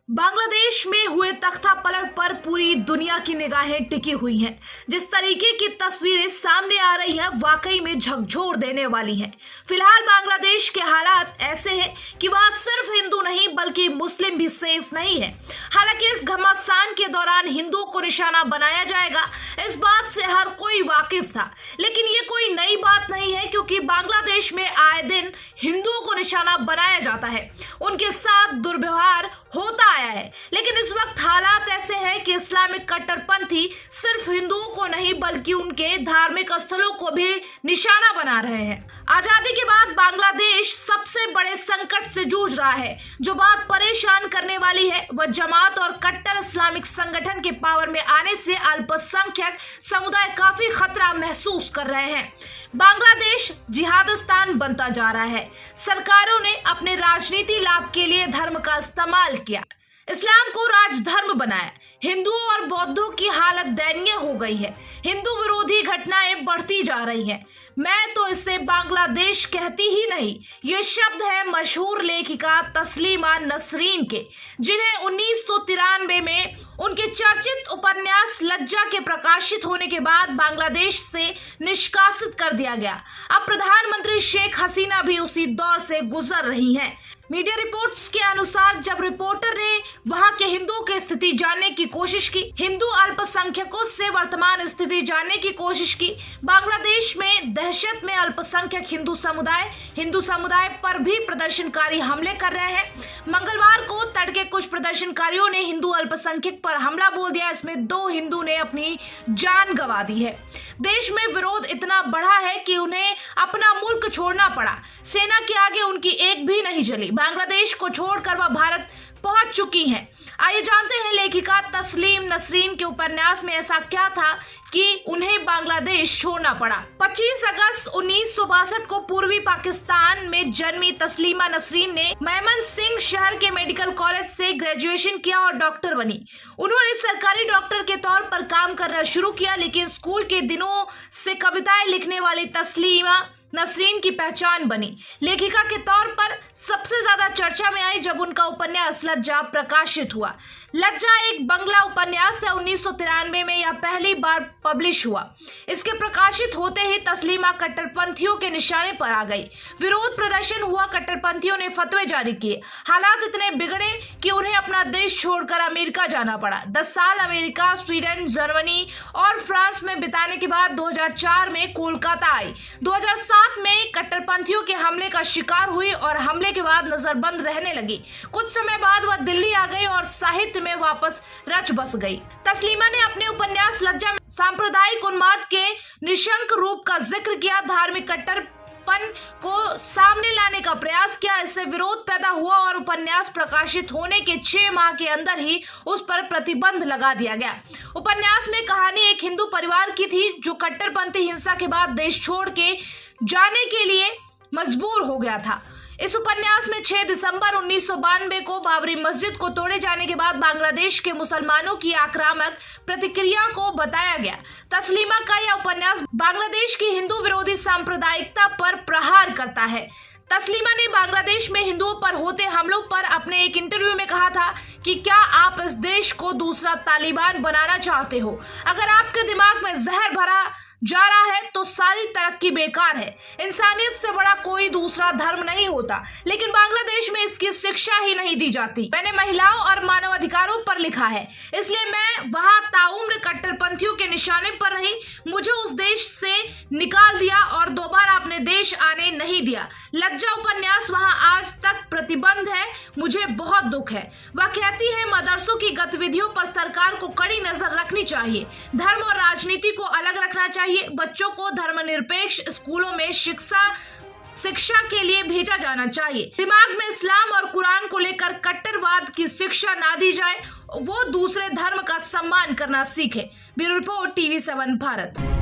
बांग्लादेश में हुए तख्ता पलट पर पूरी दुनिया की निगाहें टिकी हुई हैं। जिस तरीके की तस्वीरें सामने आ रही हैं वाकई में झकझोर देने वाली हैं। फिलहाल बांग्लादेश के हालात ऐसे हैं कि वहां सिर्फ हिंदू नहीं बल्कि मुस्लिम भी सेफ नहीं है। हालांकि इस घमासान के दौरान हिंदुओं को निशाना बनाया जाएगा, इस बात से हर कोई वाकिफ था, लेकिन ये कोई नई बात नहीं है क्योंकि बांग्लादेश में आए दिन हिंदुओं को निशाना बनाया जाता है, उनके साथ दुर्व्यवहार होता आया है। लेकिन इस वक्त हालात ऐसे हैं कि इस्लामिक कट्टरपंथी सिर्फ हिंदुओं को नहीं बल्कि उनके धार्मिक स्थलों को भी निशाना बना रहे हैं। आजादी के बाद बांग्लादेश सबसे बड़े संकट से जूझ रहा है। जो बात परेशान करने वाली है वह जमात और कट्टर इस्लामिक संगठन के पावर में आने से अल्पसंख्यक समुदाय काफी खतरा महसूस कर रहे हैं। बांग्लादेश जिहादिस्तान बनता जा रहा है। सरकारों ने अपने राजनीति लाभ के लिए धर्म का इस्तेमाल किया, इस्लाम को राजधर्म बनाया। हिंदुओं और बौद्धों की हालत दयनीय हो गई है। हिंदू विरोधी घटनाएं बढ़ती जा रही हैं। मैं तो इसे बांग्लादेश कहती ही नहीं। ये शब्द है मशहूर लेखिका तस्लीमा नसरीन के, जिन्हें 1993 में उनके चर्चित उपन्यास लज्जा के प्रकाशित होने के बाद बांग्लादेश से निष्कासित कर दिया गया। अब प्रधानमंत्री शेख हसीना भी उसी दौर से गुजर रही हैं। मीडिया रिपोर्ट्स के अनुसार जब रिपोर्टर ने वहां के हिंदुओं की स्थिति जानने की कोशिश की, हिंदू अल्पसंख्यकों से वर्तमान स्थिति जानने की कोशिश की, बांग्लादेश में दहशत में अल्पसंख्यक हिंदू समुदाय पर भी प्रदर्शनकारी हमले कर रहे हैं। मंगलवार को तड़के कुछ प्रदर्शनकारियों ने हिंदू अल्पसंख्यक पर हमला बोल दिया। इसमें 2 हिंदू ने अपनी जान गंवा दी है। देश में विरोध इतना बढ़ा है कि उन्हें अपना मुल्क छोड़ना पड़ा। सेना के आगे उनकी एक भी नहीं जली। बांग्लादेश को छोड़कर वह भारत पहुंच चुकी हैं। आइए जानते हैं लेखिका तस्लीम नसरीन के उपन्यास में ऐसा क्या था कि उन्हें बांग्लादेश छोड़ना पड़ा। 25 अगस्त 1962 को पूर्वी पाकिस्तान में जन्मी तस्लीमा नसरीन ने मैमनसिंह शहर के मेडिकल कॉलेज से ग्रेजुएशन किया और डॉक्टर बनी। उन्होंने सरकारी डॉक्टर के तौर पर काम करना शुरू किया, लेकिन स्कूल के दिनों से कविताएं लिखने वाली तस्लीमा नसरीन की पहचान बनी। लेखिका के तौर पर सबसे ज्यादा चर्चा में आई जब उनका उपन्यास लज्जा प्रकाशित हुआ। लज्जा एक बंगला उपन्यास है। 1993 में यह पहली बार पब्लिश हुआ। इसके प्रकाशित होते ही तस्लीमा कट्टरपंथियों के निशाने पर आ गई। विरोध प्रदर्शन हुआ, कट्टरपंथियों ने फतवे जारी किए। हालात इतने बिगड़े कि उन्हें अपना देश छोड़कर अमेरिका जाना पड़ा। 10 साल अमेरिका, स्वीडन, जर्मनी और फ्रांस में बिताने के बाद 2004 में कोलकाता आई। 2007 में कट्टरपंथियों के हमले का शिकार हुई और हमले के बाद नजरबंद रहने लगी। कुछ समय बाद वह दिल्ली आ गई और साहित्य में वापस रच बस गई। तस्लीमा ने अपने उपन्यास लज्जा में सांप्रदायिक उन्माद के निशंक रूप का जिक्र किया, धार्मिक कट्टरपन को सामने लाने का प्रयास किया। इससे विरोध पैदा हुआ और उपन्यास प्रकाशित होने के 6 माह के अंदर ही उस पर प्रतिबंध लगा दिया गया। उपन्यास में कहानी एक हिंदू परिवार की थी जो कट्टरपंथी हिंसा के बाद देश छोड़ के जाने के लिए मजबूर हो गया था। इस उपन्यास में 6 दिसंबर 1992 को बाबरी मस्जिद को तोड़े जाने के बाद बांग्लादेश के मुसलमानों की आक्रामक प्रतिक्रिया को बताया गया। तस्लीमा का यह उपन्यास बांग्लादेश की हिंदू विरोधी सांप्रदायिकता पर प्रहार करता है। तस्लीमा ने बांग्लादेश में हिंदुओं पर होते हमलों पर अपने एक इंटरव्यू में कहा था कि क्या आप इस देश को दूसरा तालिबान बनाना चाहते हो? अगर आपके दिमाग में जहर भरा जा रहा है तो सारी तरक्की बेकार है। इंसानियत से बड़ा कोई दूसरा धर्म नहीं होता, लेकिन बांग्लादेश में इसकी शिक्षा ही नहीं दी जाती। मैंने महिलाओं और मानव अधिकारों पर लिखा है, इसलिए मैं वहां ताउम्र कट्टरपंथियों के निशाने पर रही। मुझे उस देश से निकाल दिया और दोबारा अपने देश आने नहीं दिया। लज्जा उपन्यास वहां आज तक प्रतिबंध है। मुझे बहुत दुख है। वह कहती है मदरसों की गतिविधियों पर सरकार को कड़ी नजर रखनी चाहिए। धर्म और राजनीति को अलग रखना चाहिए। बच्चों को धर्मनिरपेक्ष स्कूलों में शिक्षा के लिए भेजा जाना चाहिए। दिमाग में इस्लाम और कुरान को लेकर कट्टरवाद की शिक्षा ना दी जाए। वो दूसरे धर्म का सम्मान करना सीखे। Bureau report, TV7 Bharat.